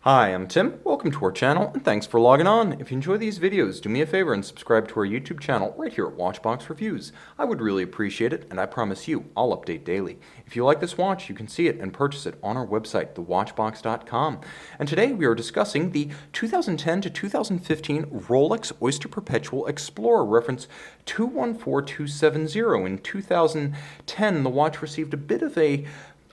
Hi, I'm Tim. Welcome to our channel, and thanks for logging on. If you enjoy these videos, do me a favor and subscribe to our YouTube channel right here at Watchbox Reviews. I would really appreciate it, and I promise you, I'll update daily. If you like this watch, you can see it and purchase it on our website, thewatchbox.com. And today we are discussing the 2010 to 2015 Rolex Oyster Perpetual Explorer, reference 214270. In 2010, the watch received a bit of a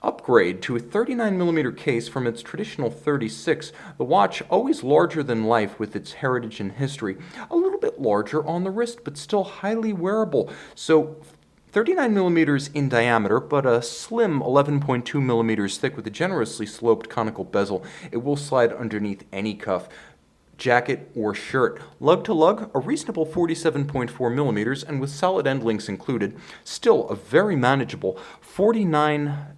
upgrade to a 39mm case from its traditional 36. The watch, always larger than life with its heritage and history, a little bit larger on the wrist, but still highly wearable. So 39mm in diameter, but a slim 11.2mm thick with a generously sloped conical bezel. It will slide underneath any cuff, jacket, or shirt. Lug-to-lug, a reasonable 47.4mm, and with solid end links included, still a very manageable 49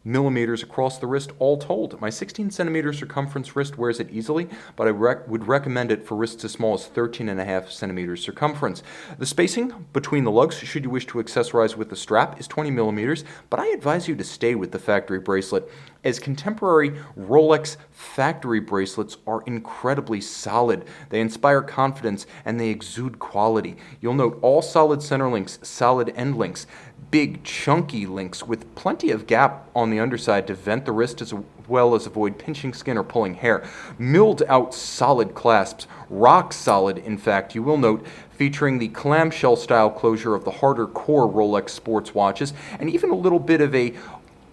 millimeters across the wrist all told. My 16cm circumference wrist wears it easily, but I would recommend it for wrists as small as 13.5cm circumference. The spacing between the lugs, should you wish to accessorize with the strap, is 20mm, but I advise you to stay with the factory bracelet, as contemporary Rolex factory bracelets are incredibly solid. They inspire confidence and they exude quality. You'll note all solid center links, solid end links, big chunky links with plenty of gap on the underside to vent the wrist as well as avoid pinching skin or pulling hair. Milled out solid clasps, rock solid in fact, you will note, featuring the clamshell style closure of the harder core Rolex sports watches, and even a little bit of a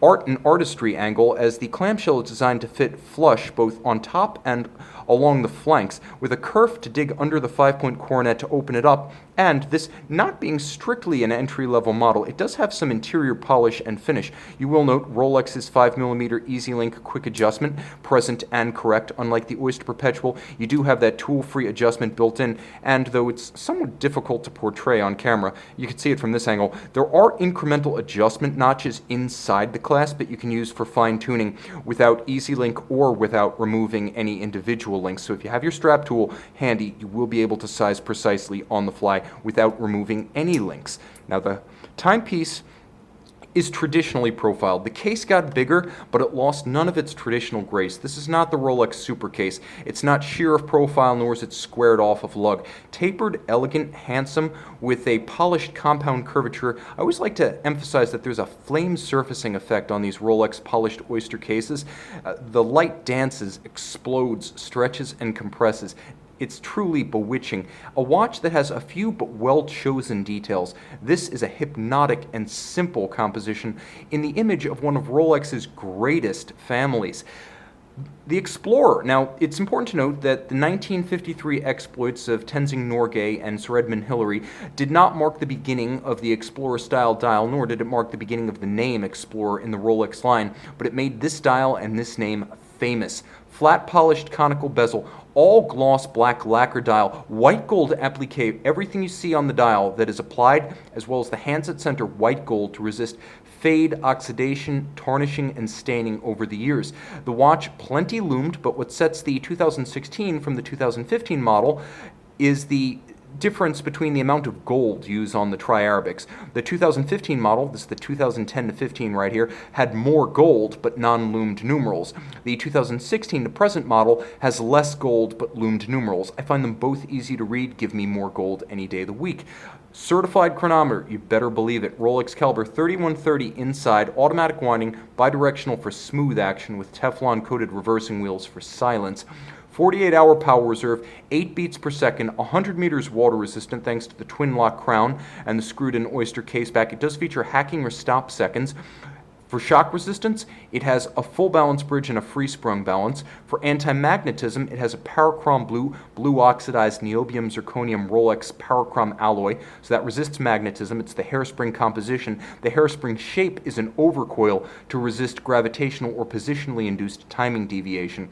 art and artistry angle, as the clamshell is designed to fit flush both on top and along the flanks, with a kerf to dig under the 5-point coronet to open it up. And this not being strictly an entry-level model, it does have some interior polish and finish. You will note Rolex's 5mm EasyLink quick adjustment present and correct. Unlike the Oyster Perpetual, you do have that tool-free adjustment built in, and though it's somewhat difficult to portray on camera, you can see it from this angle, there are incremental adjustment notches inside the clasp that you can use for fine-tuning without EasyLink or without removing any individual links. So if you have your strap tool handy, you will be able to size precisely on the fly without removing any links. Now, the timepiece is traditionally profiled. The case got bigger, but it lost none of its traditional grace. This is not the Rolex Super Case. It's not sheer of profile, nor is it squared off of lug. Tapered, elegant, handsome, with a polished compound curvature. I always like to emphasize that there's a flame surfacing effect on these Rolex polished Oyster cases. The light dances, explodes, stretches, and compresses. It's truly bewitching. A watch that has a few but well-chosen details. This is a hypnotic and simple composition in the image of one of Rolex's greatest families. The Explorer. Now, it's important to note that the 1953 exploits of Tenzing Norgay and Sir Edmund Hillary did not mark the beginning of the Explorer-style dial, nor did it mark the beginning of the name Explorer in the Rolex line, but it made this dial and this name famous. Flat polished conical bezel, all gloss black lacquer dial, white gold applique, everything you see on the dial that is applied, as well as the handset center white gold to resist fade, oxidation, tarnishing, and staining over the years. The watch plenty loomed, but what sets the 2016 from the 2015 model is the difference between the amount of gold used on the tri-Arabics. The 2015 model, this is the 2010 to 15 right here, had more gold but non-loomed numerals. The 2016 to present model has less gold but loomed numerals. I find them both easy to read, give me more gold any day of the week. Certified chronometer, you better believe it. Rolex caliber 3130 inside, automatic winding, bidirectional for smooth action with Teflon coated reversing wheels for silence. 48-hour power reserve, 8 beats per second, 100 meters water resistant thanks to the twin lock crown and the screwed-in Oyster case back. It does feature hacking or stop seconds. For shock resistance, it has a full balance bridge and a free sprung balance. For anti-magnetism, it has a Parachrom blue oxidized niobium zirconium Rolex Parachrom alloy, so that resists magnetism. It's the hairspring composition. The hairspring shape is an overcoil to resist gravitational or positionally induced timing deviation.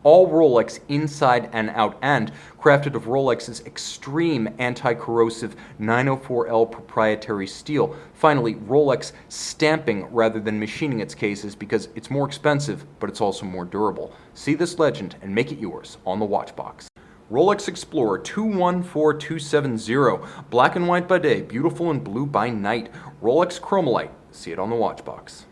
All Rolex inside and out, and crafted of Rolex's extreme anti-corrosive 904L proprietary steel. Finally, Rolex stamping rather than machining its cases because it's more expensive, but it's also more durable. See this legend and make it yours on the Watchbox. Rolex Explorer 214270, black and white by day, beautiful and blue by night. Rolex Chromolite. See it on the Watchbox.